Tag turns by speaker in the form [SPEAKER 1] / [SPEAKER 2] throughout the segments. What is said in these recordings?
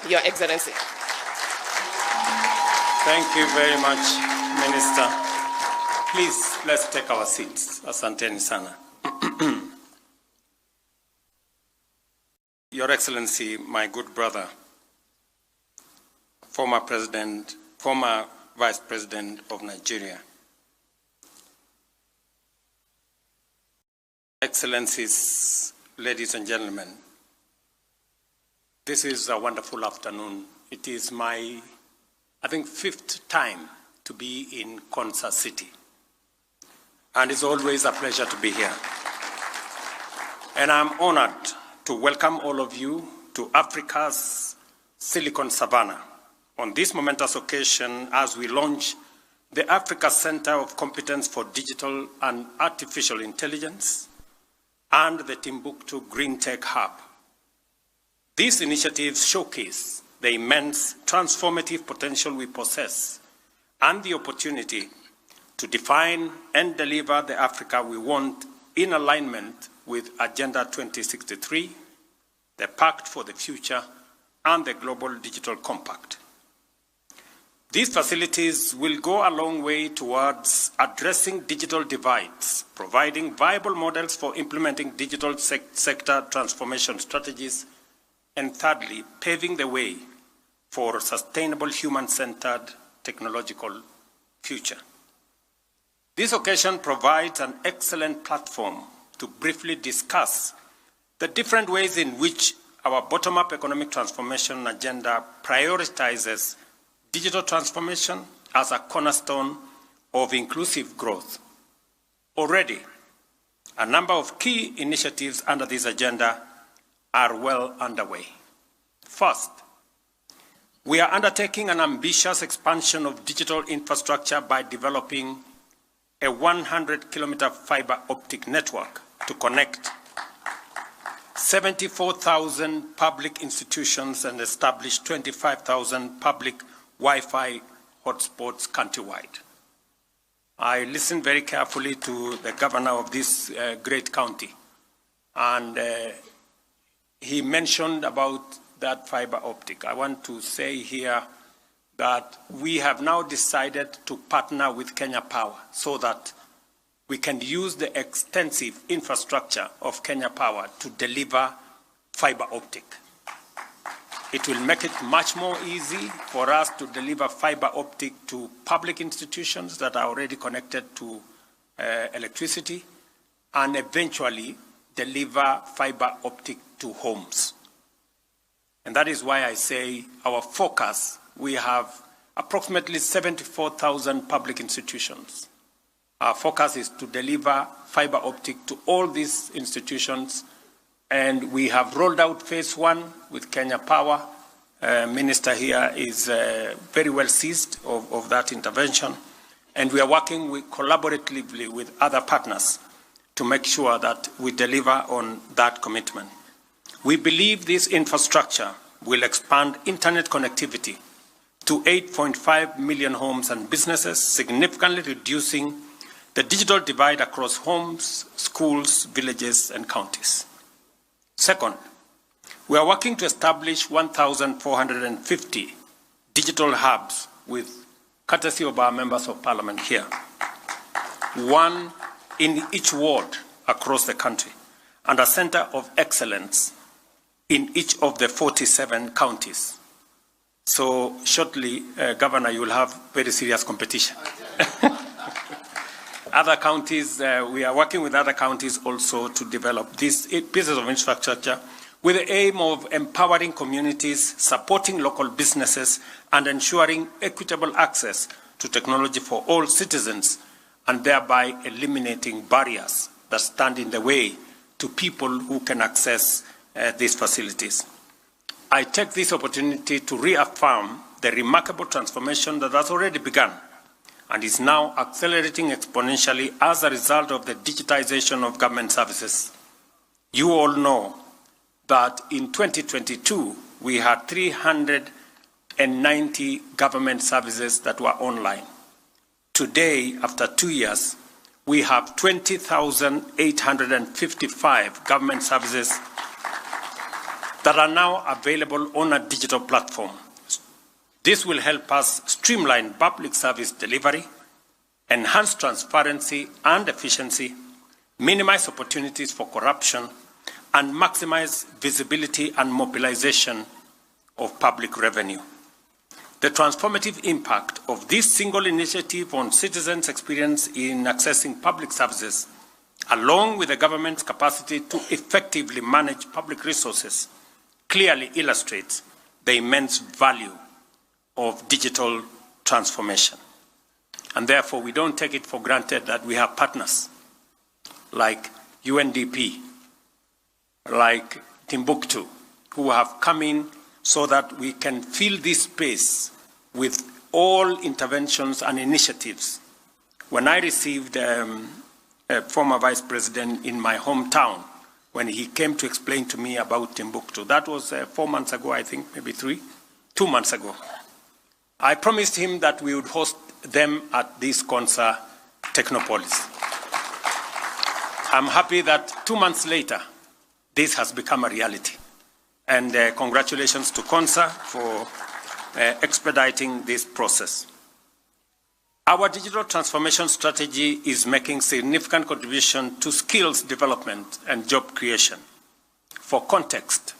[SPEAKER 1] Your Excellency.
[SPEAKER 2] Thank you very much, Minister. Please, let's take our seats. Asanteni sana. Your Excellency, my good brother, former Vice President of Nigeria, Excellencies, ladies and gentlemen, this is a wonderful afternoon. It is my, I think, 5th time to be in Konza City. And it's always a pleasure to be here. And I'm honored to welcome all of you to Africa's Silicon Savannah on this momentous occasion as we launch the Africa Center of Competence for Digital and Artificial Intelligence and the Timbuktoo Greentech Hub. These initiatives showcase the immense transformative potential we possess and the opportunity to define and deliver the Africa we want in alignment with Agenda 2063, the Pact for the Future, and the Global Digital Compact. These facilities will go a long way towards addressing digital divides, providing viable models for implementing digital sector transformation strategies, and thirdly, paving the way for a sustainable human-centered technological future. This occasion provides an excellent platform to briefly discuss the different ways in which our bottom-up economic transformation agenda prioritizes digital transformation as a cornerstone of inclusive growth. Already, a number of key initiatives under this agenda are well underway. First, we are undertaking an ambitious expansion of digital infrastructure by developing a 100-kilometer fiber optic network to connect 74,000 public institutions and establish 25,000 public Wi-Fi hotspots countrywide. I listened very carefully to the governor of this great county, and he mentioned about that fiber optic. I want to say here that we have now decided to partner with Kenya Power so that we can use the extensive infrastructure of Kenya Power to deliver fiber optic. It will make it much more easy for us to deliver fiber optic to public institutions that are already connected to electricity, and eventually deliver fiber optic to homes. And that is why I say our focus, we have approximately 74,000 public institutions. Our focus is to deliver fiber optic to all these institutions, and we have rolled out phase 1 with Kenya Power. Minister here is very well seized of that intervention, and we are working collaboratively with other partners to make sure that we deliver on that commitment. We believe this infrastructure will expand internet connectivity to 8.5 million homes and businesses, significantly reducing the digital divide across homes, schools, villages, and counties. Second, we are working to establish 1,450 digital hubs with courtesy of our members of parliament here, one in each ward across the country, and a center of excellence in each of the 47 counties. So shortly, Governor, you will have very serious competition. Other counties, we are working with other counties also to develop these pieces of infrastructure with the aim of empowering communities, supporting local businesses, and ensuring equitable access to technology for all citizens, and thereby eliminating barriers that stand in the way to people who can access these facilities. I take this opportunity to reaffirm the remarkable transformation that has already begun and is now accelerating exponentially as a result of the digitization of government services. You all know that in 2022, we had 390 government services that were online. Today, after 2 years, we have 20,855 government services that are now available on a digital platform. This will help us streamline public service delivery, enhance transparency and efficiency, minimize opportunities for corruption, and maximize visibility and mobilization of public revenue. The transformative impact of this single initiative on citizens' experience in accessing public services, along with the government's capacity to effectively manage public resources, clearly illustrates the immense value of digital transformation. And therefore, we don't take it for granted that we have partners like UNDP, like Timbuktoo, who have come in so that we can fill this space with all interventions and initiatives. When I received a former vice president in my hometown, when he came to explain to me about Timbuktoo, that was 4 months ago, I think, maybe 2 months ago. I promised him that we would host them at this Konsa Technopolis. I'm happy that 2 months later, this has become a reality. And congratulations to Konsa for expediting this process. Our digital transformation strategy is making significant contribution to skills development and job creation. For context,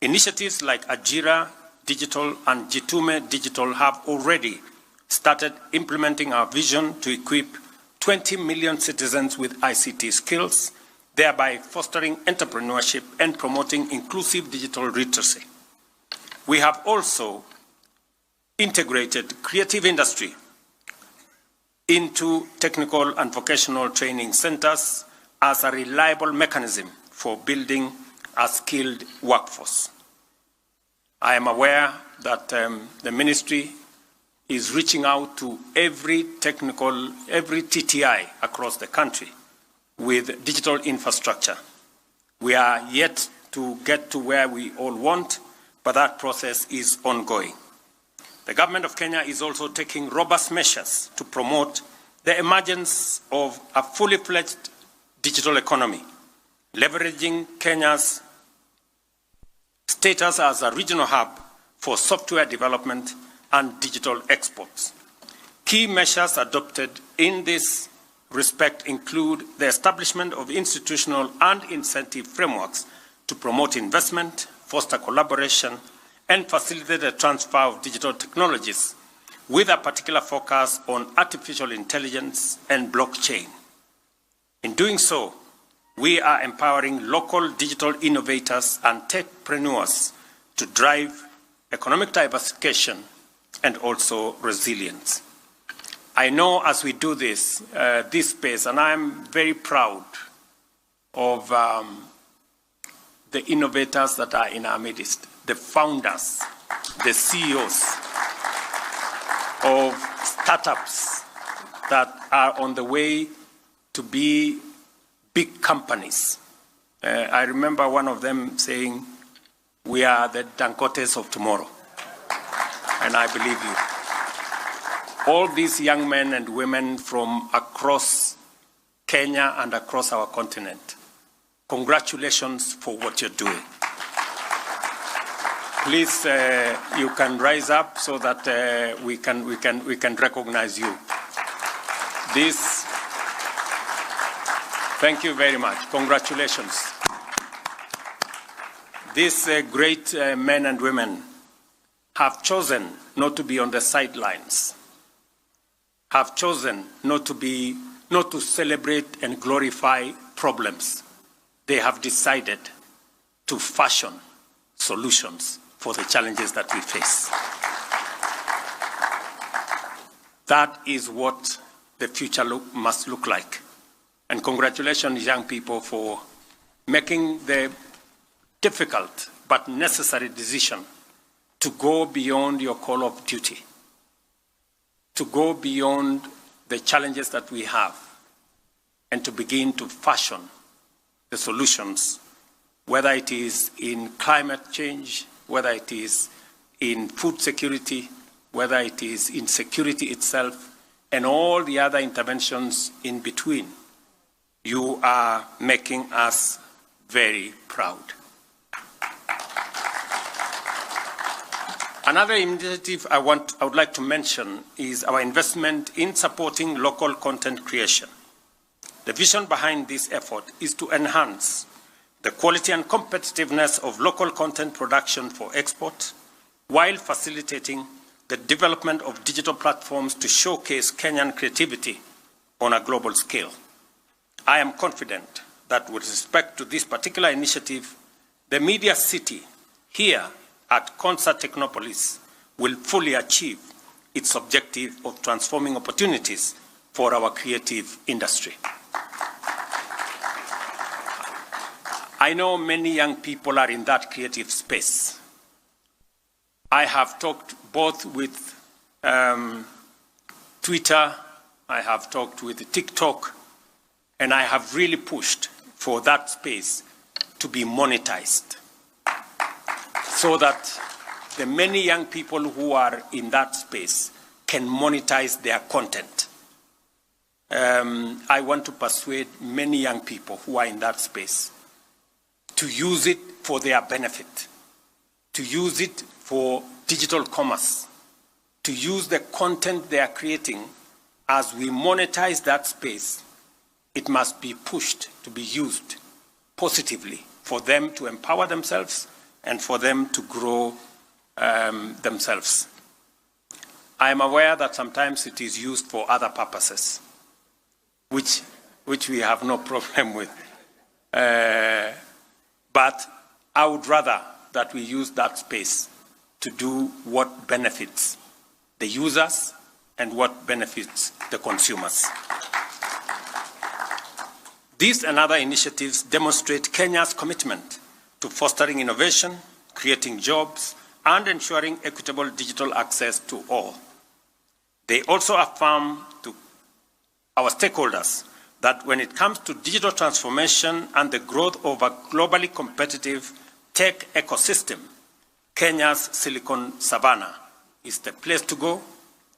[SPEAKER 2] initiatives like Ajira Digital and Jitume Digital have already started implementing our vision to equip 20 million citizens with ICT skills, thereby fostering entrepreneurship and promoting inclusive digital literacy. We have also integrated creative industry into technical and vocational training centers as a reliable mechanism for building a skilled workforce. I am aware that the ministry is reaching out to every TTI across the country with digital infrastructure. We are yet to get to where we all want, but that process is ongoing. The government of Kenya is also taking robust measures to promote the emergence of a fully fledged digital economy, leveraging Kenya's status as a regional hub for software development and digital exports. Key measures adopted in this respect include the establishment of institutional and incentive frameworks to promote investment, foster collaboration, and facilitate the transfer of digital technologies, with a particular focus on artificial intelligence and blockchain. In doing so, we are empowering local digital innovators and techpreneurs to drive economic diversification and also resilience. I know as we do this space, and I'm very proud of the innovators that are in our midst, the founders, the CEOs of startups that are on the way to be big companies. I remember one of them saying, "We are the Dangotes of tomorrow." And I believe you. All these young men and women from across Kenya and across our continent, congratulations for what you're doing. Please, you can rise up so that we can recognize you. Thank you very much. Congratulations. These great men and women have chosen not to be on the sidelines, have chosen not to celebrate and glorify problems. They have decided to fashion solutions for the challenges that we face. That is what the future must look like. And congratulations, young people, for making the difficult but necessary decision to go beyond your call of duty, to go beyond the challenges that we have, and to begin to fashion the solutions, whether it is in climate change, whether it is in food security, whether it is in security itself, and all the other interventions in between. You are making us very proud. Another initiative I would like to mention is our investment in supporting local content creation. The vision behind this effort is to enhance the quality and competitiveness of local content production for export, while facilitating the development of digital platforms to showcase Kenyan creativity on a global scale. I am confident that with respect to this particular initiative, the media city here at Concert Technopolis will fully achieve its objective of transforming opportunities for our creative industry. I know many young people are in that creative space. I have talked both with Twitter, I have talked with TikTok, and I have really pushed for that space to be monetized, so that the many young people who are in that space can monetize their content. I want to persuade many young people who are in that space to use it for their benefit, to use it for digital commerce, to use the content they are creating. As we monetize that space, it must be pushed to be used positively for them to empower themselves and for them to grow themselves. I am aware that sometimes it is used for other purposes, which we have no problem with. But I would rather that we use that space to do what benefits the users and what benefits the consumers. These and other initiatives demonstrate Kenya's commitment to fostering innovation, creating jobs, and ensuring equitable digital access to all. They also affirm to our stakeholders that when it comes to digital transformation and the growth of a globally competitive tech ecosystem, Kenya's Silicon Savannah is the place to go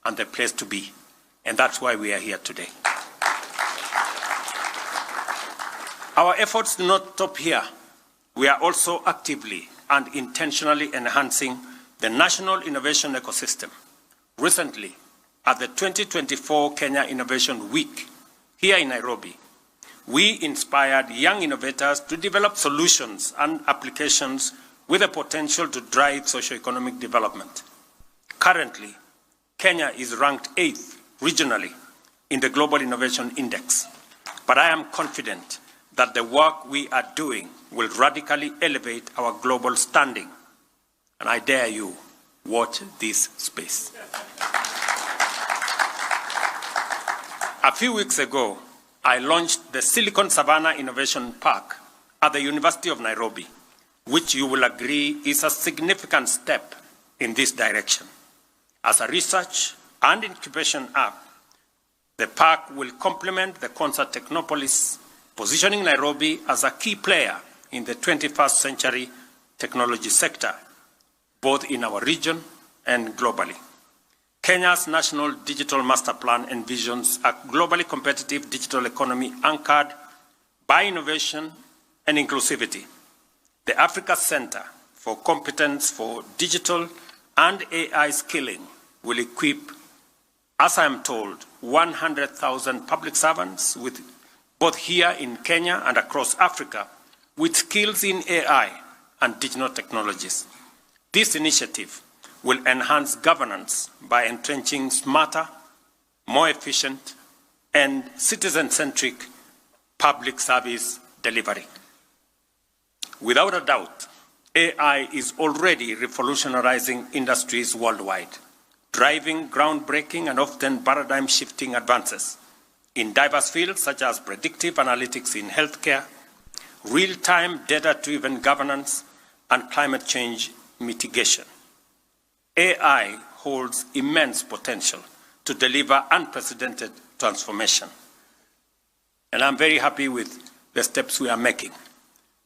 [SPEAKER 2] and the place to be. And that's why we are here today. Our efforts do not stop here. We are also actively and intentionally enhancing the national innovation ecosystem. Recently, at the 2024 Kenya Innovation Week here in Nairobi, we inspired young innovators to develop solutions and applications with the potential to drive socioeconomic development. Currently, Kenya is ranked 8th regionally in the Global Innovation Index, but I am confident that the work we are doing will radically elevate our global standing. And I dare you, watch this space. A few weeks ago, I launched the Silicon Savannah Innovation Park at the University of Nairobi, which you will agree is a significant step in this direction. As a research and incubation hub, the park will complement the Concert Technopolis, positioning Nairobi as a key player in the 21st century technology sector, both in our region and globally. Kenya's National Digital Master Plan envisions a globally competitive digital economy anchored by innovation and inclusivity. The Africa Center for Competence for Digital and AI Skilling will equip, as I am told, 100,000 public servants with both here in Kenya and across Africa with skills in AI and digital technologies. This initiative will enhance governance by entrenching smarter, more efficient, and citizen-centric public service delivery. Without a doubt, AI is already revolutionizing industries worldwide, driving groundbreaking and often paradigm-shifting advances in diverse fields such as predictive analytics in healthcare, real-time data-driven governance, and climate change mitigation. AI holds immense potential to deliver unprecedented transformation. And I'm very happy with the steps we are making.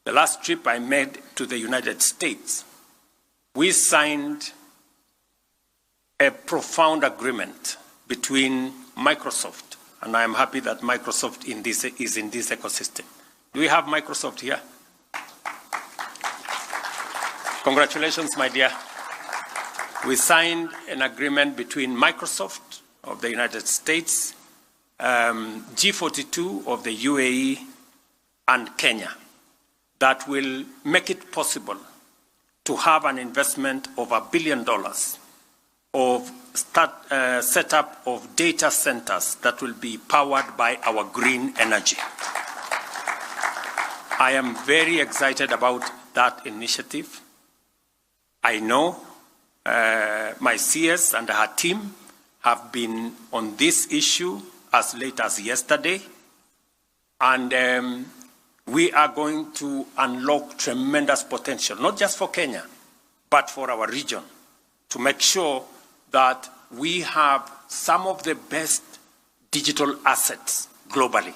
[SPEAKER 2] The last trip I made to the United States, we signed a profound agreement between Microsoft, and I am happy that Microsoft is in this ecosystem. Do we have Microsoft here? Congratulations, my dear. We signed an agreement between Microsoft of the United States, G42 of the UAE, and Kenya that will make it possible to have an investment of $1 billion of setup of data centers that will be powered by our green energy. I am very excited about that initiative. I know my CS and her team have been on this issue as late as yesterday, and we are going to unlock tremendous potential, not just for Kenya, but for our region, to make sure that we have some of the best digital assets globally.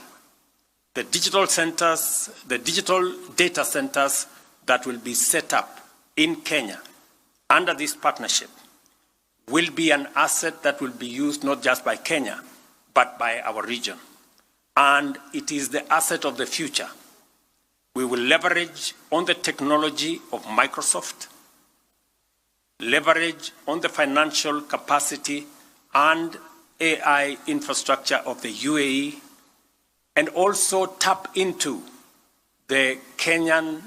[SPEAKER 2] The digital centers, the digital data centers that will be set up in Kenya under this partnership will be an asset that will be used not just by Kenya, but by our region. And it is the asset of the future. We will leverage on the technology of Microsoft, leverage on the financial capacity and AI infrastructure of the UAE, and also tap into the Kenyan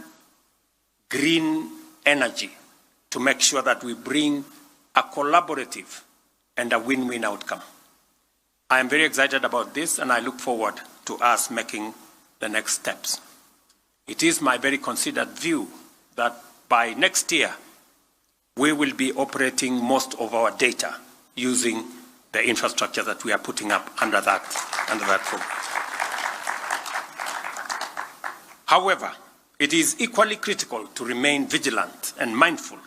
[SPEAKER 2] green energy to make sure that we bring a collaborative and a win-win outcome. I am very excited about this, and I look forward to us making the next steps. It is my very considered view that by next year, we will be operating most of our data using the infrastructure that we are putting up under that program. However, it is equally critical to remain vigilant and mindful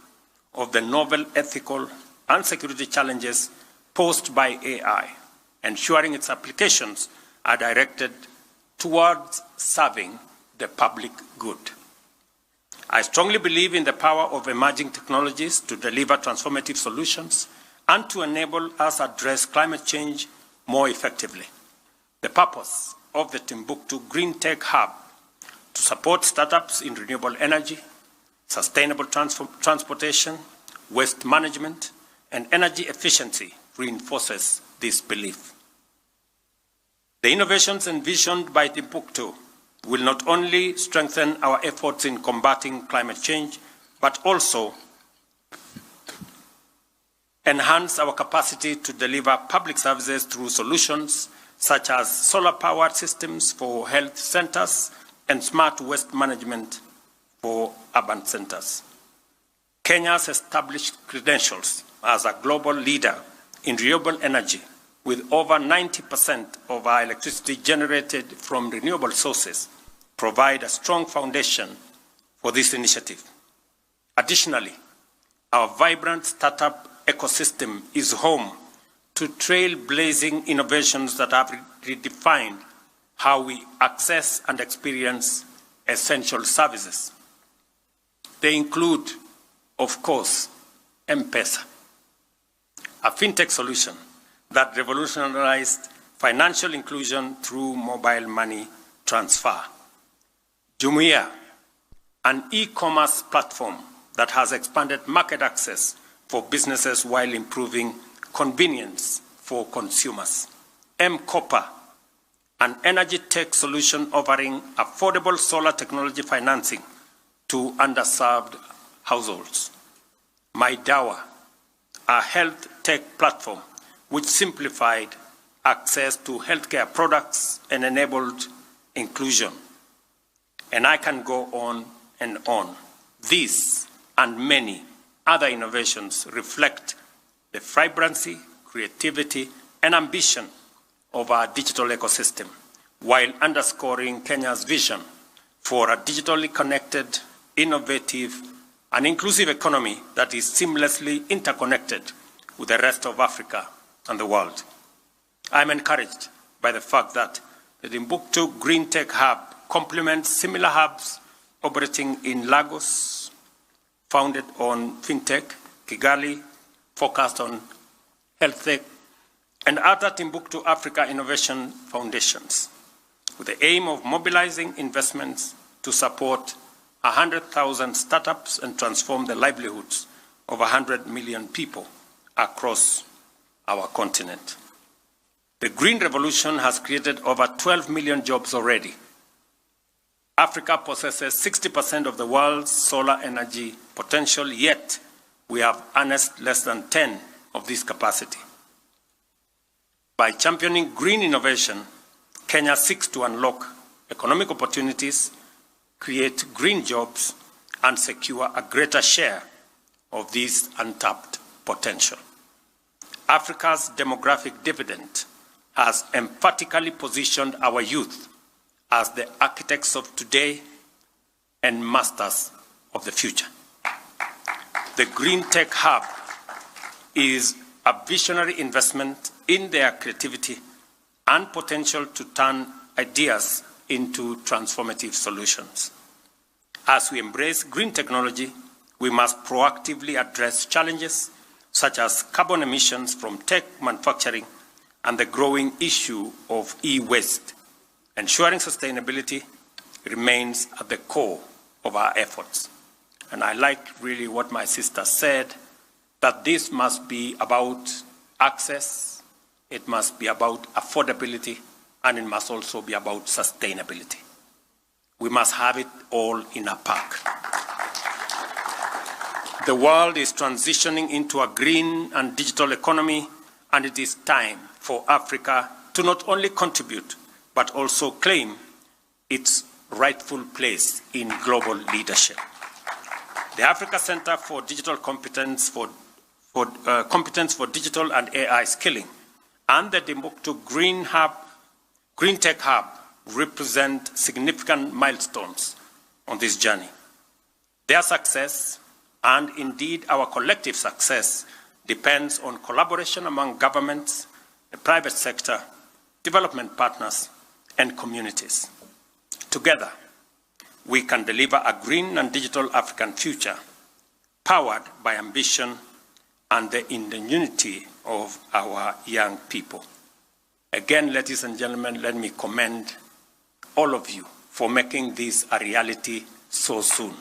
[SPEAKER 2] of the novel ethical and security challenges posed by AI, ensuring its applications are directed towards serving the public good. I strongly believe in the power of emerging technologies to deliver transformative solutions and to enable us address climate change more effectively. The purpose of the Timbuktoo Greentech Hub to support startups in renewable energy, sustainable transportation, waste management, and energy efficiency reinforces this belief. The innovations envisioned by Timbuktoo will not only strengthen our efforts in combating climate change, but also enhance our capacity to deliver public services through solutions such as solar-powered systems for health centers and smart waste management for urban centers. Kenya's established credentials as a global leader in renewable energy, with over 90% of our electricity generated from renewable sources, provide a strong foundation for this initiative. Additionally, our vibrant startup ecosystem is home to trailblazing innovations that have redefined how we access and experience essential services. They include, of course, M-Pesa, a fintech solution that revolutionized financial inclusion through mobile money transfer. Jumuiya, an e-commerce platform that has expanded market access for businesses while improving convenience for consumers. M-Copper, an energy tech solution offering affordable solar technology financing to underserved households. MyDawa, a health tech platform which simplified access to healthcare products and enabled inclusion. And I can go on and on. These and many other innovations reflect the vibrancy, creativity, and ambition of our digital ecosystem, while underscoring Kenya's vision for a digitally connected, innovative, and inclusive economy that is seamlessly interconnected with the rest of Africa and the world. I'm encouraged by the fact that the Timbuktoo Greentech Hub complements similar hubs operating in Lagos, founded on fintech, Kigali, focused on health tech, and other Timbuktoo Africa Innovation Foundations, with the aim of mobilizing investments to support 100,000 startups and transform the livelihoods of 100 million people across our continent. The Green Revolution has created over 12 million jobs already. Africa possesses 60% of the world's solar energy potential, yet we have harnessed less than 10 of this capacity. By championing green innovation, Kenya seeks to unlock economic opportunities, create green jobs, and secure a greater share of this untapped potential. Africa's demographic dividend has emphatically positioned our youth as the architects of today and masters of the future. The Greentech Hub is a visionary investment in their creativity and potential to turn ideas into transformative solutions. As we embrace green technology, we must proactively address challenges such as carbon emissions from tech manufacturing and the growing issue of e-waste. Ensuring sustainability remains at the core of our efforts. And I like really what my sister said, that this must be about access, it must be about affordability, and it must also be about sustainability. We must have it all in a pack. The world is transitioning into a green and digital economy, and it is time for Africa to not only contribute, but also claim its rightful place in global leadership. The Africa Center for Digital Competence for Digital and AI Skilling and the Timbuktoo Greentech Hub represent significant milestones on this journey. Their success, and indeed our collective success, depends on collaboration among governments, the private sector, development partners, and communities. Together, we can deliver a green and digital African future powered by ambition and the ingenuity of our young people. Again, ladies and gentlemen, let me commend all of you for making this a reality so soon.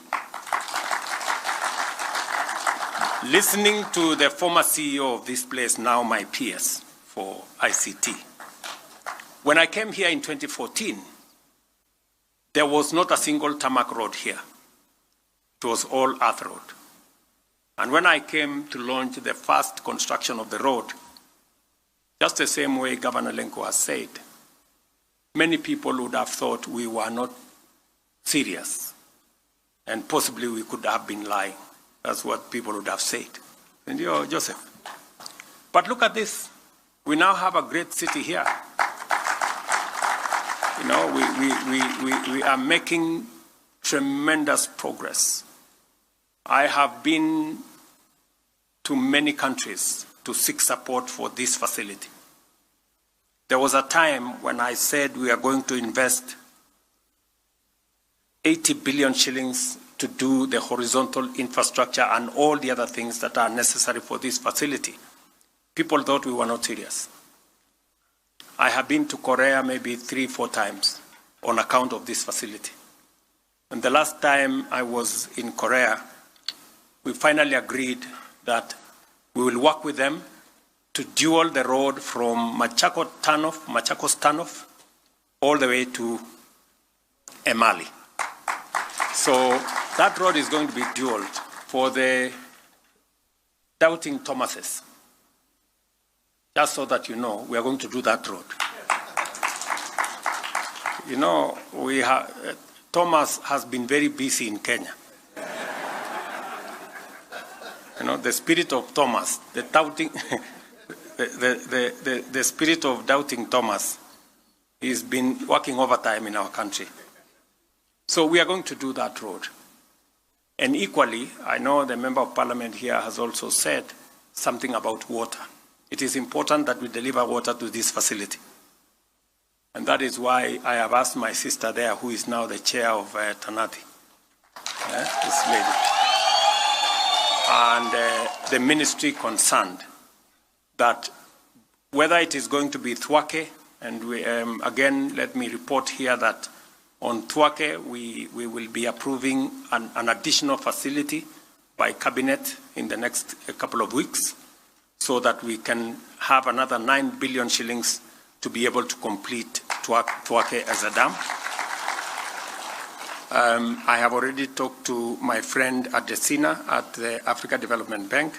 [SPEAKER 2] Listening to the former CEO of this place, now my peers for ICT, when I came here in 2014, there was not a single tarmac road here. It was all earth road. And when I came to launch the first construction of the road, just the same way Governor Lenko has said, many people would have thought we were not serious, and possibly we could have been lying. That's what people would have said. And you're Joseph. But look at this. We now have a great city here. You know, we are making tremendous progress. I have been to many countries to seek support for this facility. There was a time when I said we are going to invest 80 billion shillings to do the horizontal infrastructure and all the other things that are necessary for this facility. People thought we were not serious. I have been to Korea maybe 3-4 times on account of this facility. And the last time I was in Korea, we finally agreed that we will work with them to dual the road from Machakos Turnoff, all the way to Emali. So that road is going to be dualed for the doubting Thomases. Just so that you know, we are going to do that road. You know, Thomas has been very busy in Kenya. You know, the spirit of Thomas, the doubting, the spirit of doubting Thomas, he's been working overtime in our country. So we are going to do that road. And equally, I know the Member of Parliament here has also said something about water. It is important that we deliver water to this facility. And that is why I have asked my sister there, who is now the chair of Tanati, this lady, and the ministry concerned, that whether it is going to be Thwake, and we, again, let me report here that on Thwake, we will be approving an additional facility by Cabinet in the next couple of weeks so that we can have another 9 billion shillings to be able to complete Tuake as a dam. I have already talked to my friend Adesina at the Africa Development Bank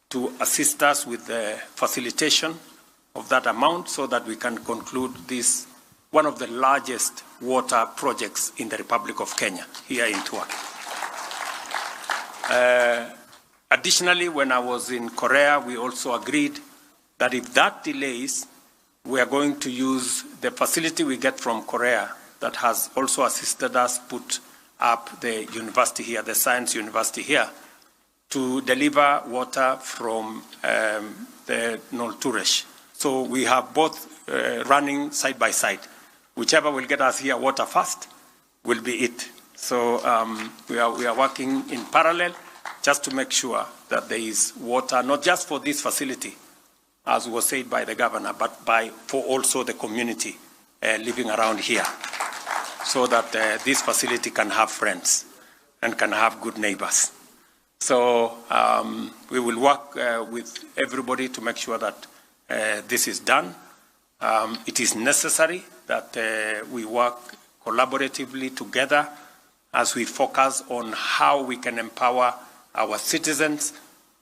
[SPEAKER 2] to assist us with the facilitation of that amount so that we can conclude this, one of the largest water projects in the Republic of Kenya, here in Tuake. Additionally, when I was in Korea, we also agreed that if that delays, we are going to use the facility we get from Korea that has also assisted us put up the university here, the science university here, to deliver water from the Nolturesh. So we have both running side by side. Whichever will get us here water first will be it. So we are working in parallel just to make sure that there is water, not just for this facility, as was said by the governor, but for also the community living around here, so that this facility can have friends and can have good neighbors. So we will work with everybody to make sure that this is done. It is necessary that we work collaboratively together as we focus on how we can empower our citizens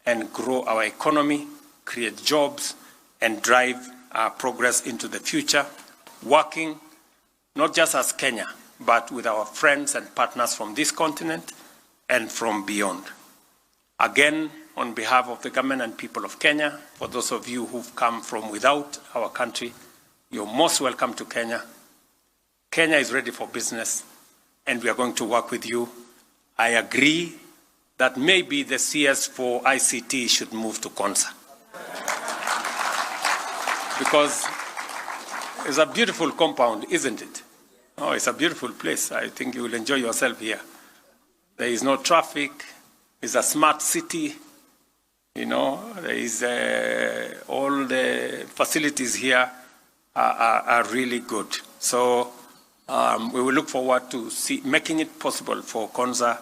[SPEAKER 2] and grow our economy, create jobs, and drive progress into the future, working not just as Kenya, but with our friends and partners from this continent and from beyond. Again, on behalf of the government and people of Kenya, for those of you who've come from without our country, you're most welcome to Kenya. Kenya is ready for business, and we are going to work with you. I agree that maybe the CS for ICT should move to Konza, because it's a beautiful compound, isn't it? Oh, it's a beautiful place. I think you will enjoy yourself here. There is no traffic. It's a smart city. You know, there is all the facilities here are really good. So we will look forward to making it possible for Konza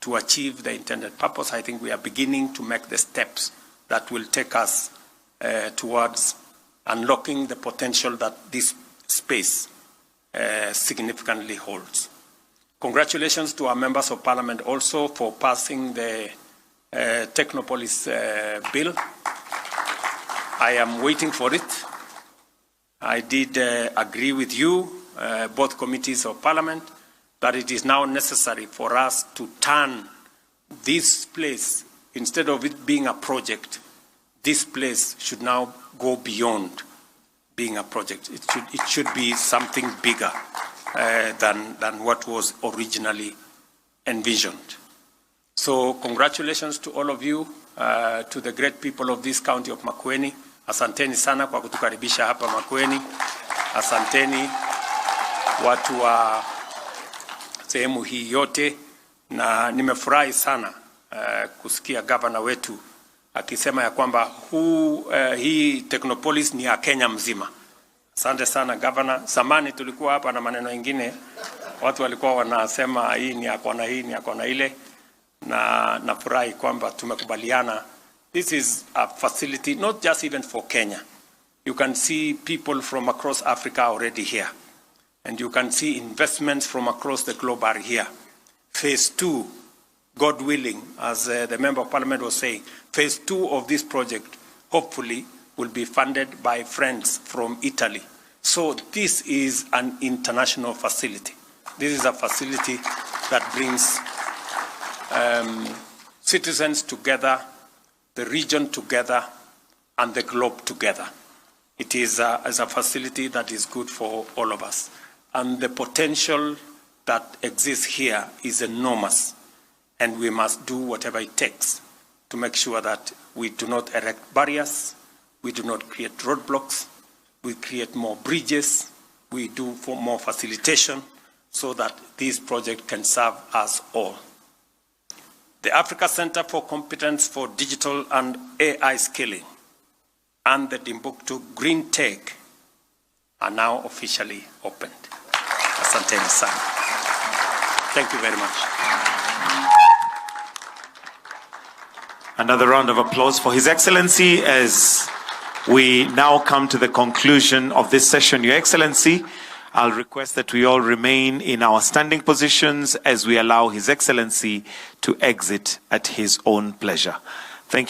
[SPEAKER 2] to achieve the intended purpose. I think we are beginning to make the steps that will take us towards unlocking the potential that this space significantly holds. Congratulations to our members of parliament also for passing the Technopolis bill. I am waiting for it. I did agree with you, both committees of parliament, that it is now necessary for us to turn this place, instead of it being a project, this place should now go beyond being a project. It should be something bigger than what was originally envisioned. So congratulations to all of you, to the great people of this county of Makueni. Asanteni sana kwa kutukaribisha hapa Makueni. Asanteni watu wa sehemu hii yote, na nimefurahi sana kusikia gavana wetu akisema ya kwamba hii Technopolis ni ya Kenya mzima. Asante sana gavana. Zamani tulikuwa hapa na maneno mengine, watu walikuwa wanasema hii ni akona hii ni akona ile, na nafurahi kwamba tumekubaliana. This is a facility not just even for Kenya. You can see people from across Africa already here, and you can see investments from across the globe are here. Phase 2, God willing, as the member of parliament was saying, phase 2 of this project hopefully will be funded by friends from Italy. So this is an international facility. This is a facility that brings citizens together, the region together, and the globe together. It is a facility that is good for all of us. And the potential that exists here is enormous. And we must do whatever it takes to make sure that we do not erect barriers, we do not create roadblocks, we create more bridges, we do more facilitation so that this project can serve us all. The Africa Center for Competence for Digital and AI Skilling and the Timbuktoo Greentech are now officially opened. Asanteni sana. Thank you very much.
[SPEAKER 1] Another round of applause for His Excellency as we now come to the conclusion of this session. Your Excellency, I'll request that we all remain in our standing positions as we allow His Excellency to exit at his own pleasure. Thank you.